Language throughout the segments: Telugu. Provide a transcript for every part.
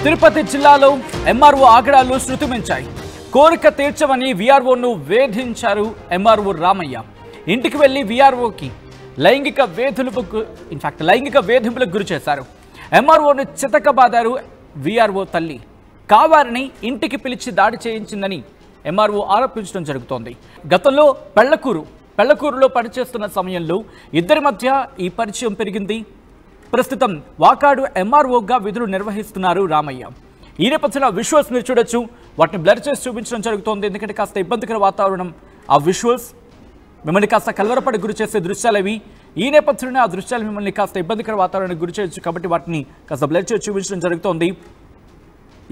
తిరుపతి జిల్లాలో ఎంఆర్ఓ ఆగడాలు శృతిమించాయి. కోరిక తీర్చమని వీఆర్ఓను వేధించారు ఎంఆర్ఓ రామయ్య. ఇంటికి వెళ్లి వీఆర్ఓకి లైంగిక వేధింపులకు గురి చేశారు. ఎంఆర్ఓను చితకబాదారు వీఆర్ఓ తల్లి. కావాలని ఇంటికి పిలిచి దాడి చేయించిందని ఎంఆర్ఓ ఆరోపించడం జరుగుతోంది. గతంలో పెళ్లకూరులో పనిచేస్తున్న సమయంలో ఇద్దరి మధ్య ఈ పరిచయం పెరిగింది. ప్రస్తుతం వాకాడు ఎంఆర్ఓగా విధులు నిర్వహిస్తున్నారు రామయ్య. ఈ నేపథ్యంలో విజువల్స్ మీరు చూడొచ్చు. వాటిని బ్లర్ చేసి చూపించడం జరుగుతోంది. ఎందుకంటే కాస్త ఇబ్బందికర వాతావరణం. ఆ విజువల్స్ మిమ్మల్ని కాస్త కలవరపడి గురి చేసే దృశ్యాలు అవి. ఈ నేపథ్యంలో ఆ దృశ్యాలు మిమ్మల్ని కాస్త ఇబ్బందికర వాతావరణానికి గురి చేయొచ్చు. కాబట్టి వాటిని కాస్త బ్లర్ చేసి చూపించడం జరుగుతోంది.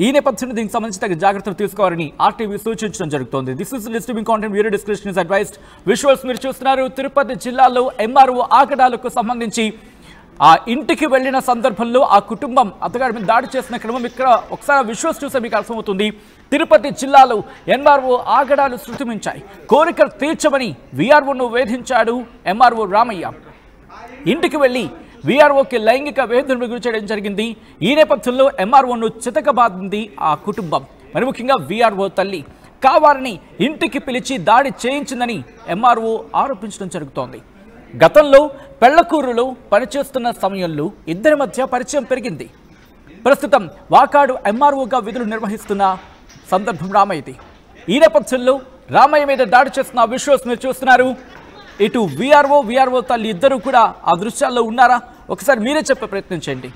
ఈ నేపథ్యంలో దీనికి సంబంధించి తగిన జాగ్రత్తలు తీసుకోవాలని ఆర్టీవీ సూచించడం జరుగుతోంది. This is distributing content, viewer description is advised. Visuals మీరు చూస్తున్నారు. తిరుపతి జిల్లాలో ఎంఆర్ఓ ఆగడాలకు సంబంధించి ఆ ఇంటికి వెళ్లిన సందర్భంలో ఆ కుటుంబం అత్తగారి మీద దాడి చేసిన క్రమం ఇక్కడ ఒకసారి విజువల్స్ చూస్తే మీకు అర్థమవుతుంది. తిరుపతి జిల్లాలో ఎంఆర్ఓ ఆగడాలు శృతిమించాయి. కోరిక తీర్చమని వీఆర్ఓను వేధించాడు ఎంఆర్ఓ రామయ్య. ఇంటికి వెళ్లి వీఆర్ఓకి లైంగిక వేధింపులకు గురి చేయడం జరిగింది. ఈ నేపథ్యంలో ఎంఆర్ఓను చితకబాదింది ఆ కుటుంబం. మరి ముఖ్యంగా వీఆర్ఓ తల్లి కావాలని ఇంటికి పిలిచి దాడి చేయించిందని ఎంఆర్ఓ ఆరోపించడం జరుగుతోంది. గతంలో పెళ్లకూరులో పనిచేస్తున్న సమయంలో ఇద్దరి మధ్య పరిచయం పెరిగింది. ప్రస్తుతం వాకాడు ఎంఆర్ఓగా విధులు నిర్వహిస్తున్న సందర్భం రామయ్యది. ఈ నేపథ్యంలో రామయ్య మీద దాడి చేస్తున్న విజువల్స్ మీరు చూస్తున్నారు. ఇటు వీఆర్ఓ తల్లి ఇద్దరు కూడా ఆ దృశ్యాల్లో ఉన్నారా? ఒకసారి మీరే చెప్పే ప్రయత్నం చేయండి.